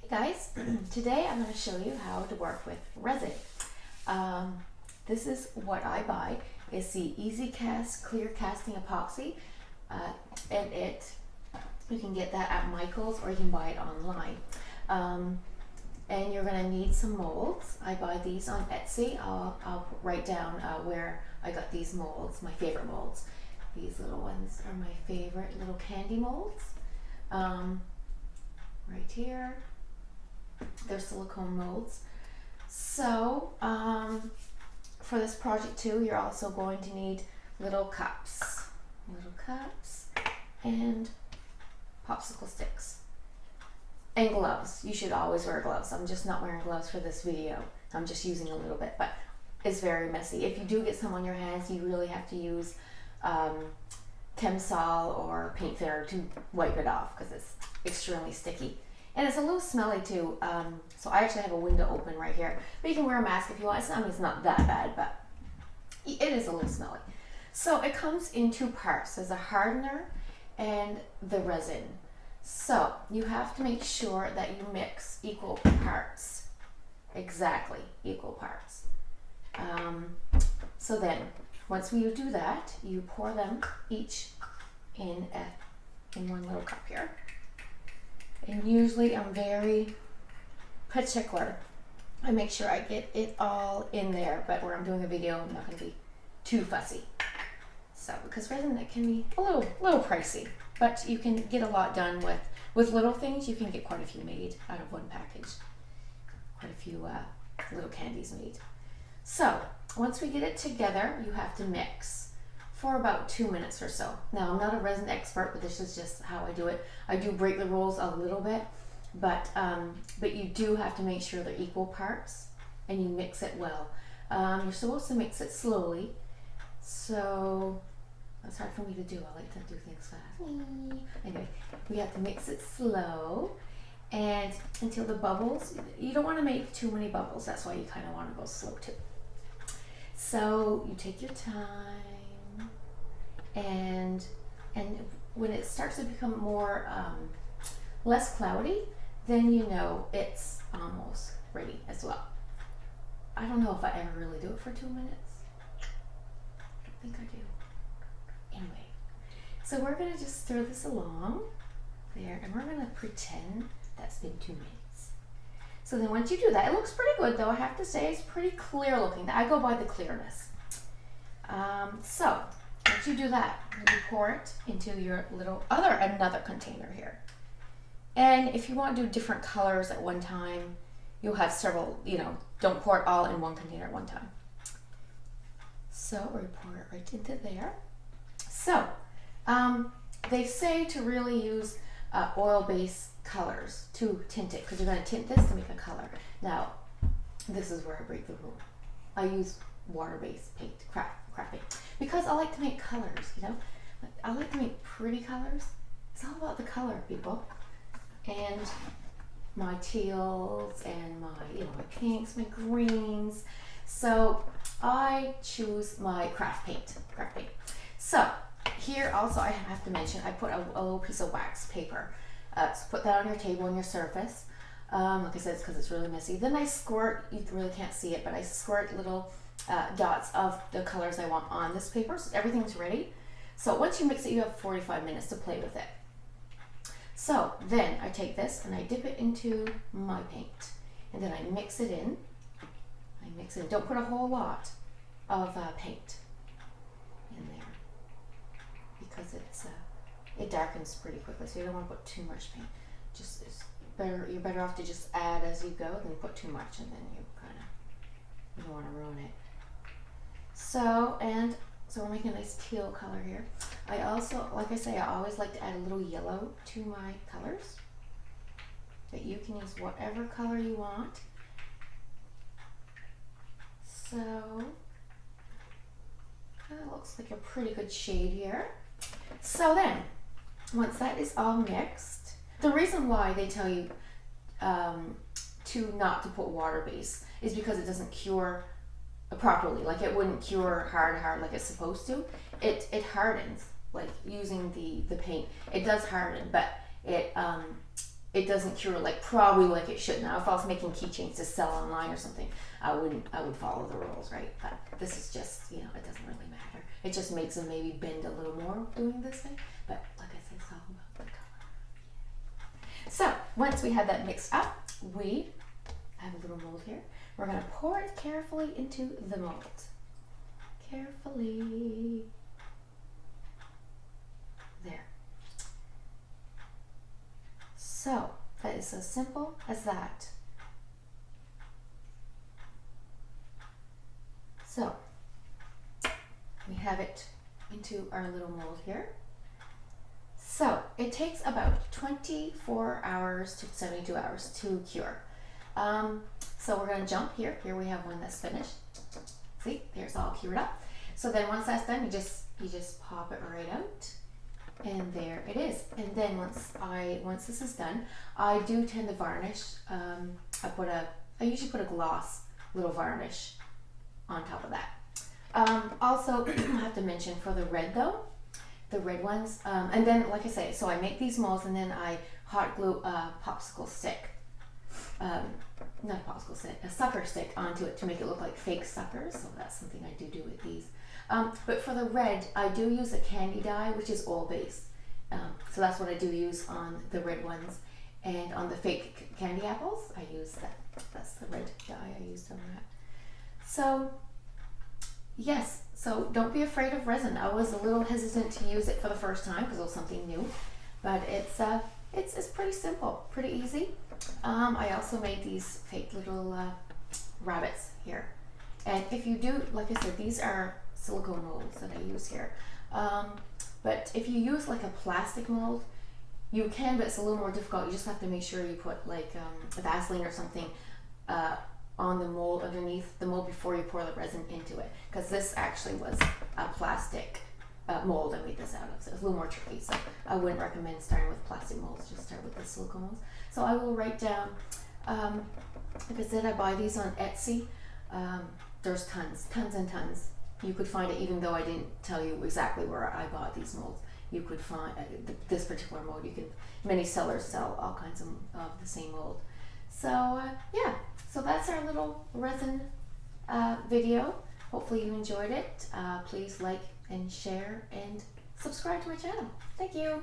Guys, today I'm going to show you how to work with resin. This is what I buy. It's the Cast Clear Casting Epoxy, and you can get that at Michael's or you can buy it online. And you're going to need some molds. I buy these on Etsy. I'll write down where I got these molds, my favorite molds. These little ones are my favorite little candy molds. Right here. They're silicone molds. So for this project too, you're also going to need little cups and popsicle sticks and gloves. You should always wear gloves. I'm just not wearing gloves for this video. I'm just using a little bit, but it's very messy. If you do get some on your hands, you really have to use Temsol or paint thinner to wipe it off because it's extremely sticky. And it's a little smelly too, so I actually have a window open right here. But you can wear a mask if you want. I mean, it's not that bad, but it is a little smelly. So it comes in two parts. There's a hardener and the resin. So you have to make sure that you mix equal parts, exactly equal parts. So then, once you do that, you pour them each in one little cup here. And usually I'm very particular. I make sure I get it all in there, but where I'm doing a video, I'm not going to be too fussy. So, because resin, that can be a little pricey, but you can get a lot done with little things. You can get quite a few made out of one package. Quite a few little candies made. So, once we get it together, you have to mix for about 2 minutes or so. Now, I'm not a resin expert, but this is just how I do it. I do break the rules a little bit, but you do have to make sure they're equal parts and you mix it well. You're supposed to mix it slowly, so that's hard for me to do. I like to do things fast. Anyway, we have to mix it slow and until the bubbles, you don't want to make too many bubbles. That's why you kind of want to go slow too. So you take your time. And when it starts to become more less cloudy, then you know it's almost ready as well. I don't know if I ever really do it for 2 minutes. I don't think I do. Anyway, so we're gonna just stir this along there, and we're gonna pretend that's been 2 minutes. So then once you do that, it looks pretty good though. I have to say it's pretty clear looking. I go by the clearness. So once you do that, you pour it into your another container here. And if you want to do different colors at one time, you'll have several, don't pour it all in one container at one time. So we pour it right into there. So they say to really use oil-based colors to tint it, because you're going to tint this to make a color. Now, this is where I break the rule. I use water-based paint, craft paint, because I like to make colors, I like to make pretty colors. It's all about the color, people. And my teals and my pinks, my greens. So I choose my craft paint. So here also I have to mention, I put a little piece of wax paper. So put that on your table and your surface. Like I said, it's because it's really messy. Then I squirt, you really can't see it, but I squirt little dots of the colors I want on this paper, so everything's ready. So once you mix it, you have 45 minutes to play with it. So then I take this and I dip it into my paint, and then I mix it in. Don't put a whole lot of paint in there because it darkens pretty quickly. So you don't want to put too much paint. You're better off to just add as you go than put too much, and then you don't want to ruin it. So we're making a nice teal color here. I also, like I say, I always like to add a little yellow to my colors. But you can use whatever color you want. So that looks like a pretty good shade here. So then, once that is all mixed, the reason why they tell you not to put water-based is because it doesn't cure properly. Like it wouldn't cure hard like it's supposed to. It hardens, like using the paint. It does harden, but it doesn't cure like probably like it should. Now, if I was making keychains to sell online or something, I would follow the rules, right? But this is just, you know, it doesn't really matter. It just makes them maybe bend a little more doing this thing. But like I said, it's all about the color. So once we have that mixed up, we have a little mold here. We're gonna pour it carefully into the mold. Carefully. There. So that is as simple as that. So we have it into our little mold here. So it takes about 24 hours to 72 hours to cure. So we're going to jump here. Here we have one that's finished. See, there's all cured up. So then once that's done, you just pop it right out, and there it is. And then once this is done, I do tend to varnish. I usually put a gloss little varnish on top of that. Also, I have to mention for the red though, the red ones, and then like I say, so I make these molds and then I hot glue a popsicle stick. Not a popsicle stick, a sucker stick onto it to make it look like fake suckers. So that's something I do with these. But for the red, I do use a candy dye, which is oil based. So that's what I do use on the red ones. And on the fake candy apples, I use that. That's the red dye I used on that. So yes, so don't be afraid of resin. I was a little hesitant to use it for the first time because it was something new, but it's pretty simple, pretty easy. I also made these fake little rabbits here. And if you do, like I said, these are silicone molds that I use here. But if you use like a plastic mold, you can, but it's a little more difficult. You just have to make sure you put like a Vaseline or something on the mold, underneath the mold, before you pour the resin into it. Because this actually was a plastic mold I made this out of, so it's a little more tricky. So I wouldn't recommend starting with plastic molds, just start with the silicone molds. So I will write down, like I said, I buy these on Etsy. There's tons and tons. You could find it, even though I didn't tell you exactly where I bought these molds. You could find this particular mold. Many sellers sell all kinds of the same mold. So yeah, so that's our little resin video. Hopefully you enjoyed it. Please like and share and subscribe to my channel. Thank you.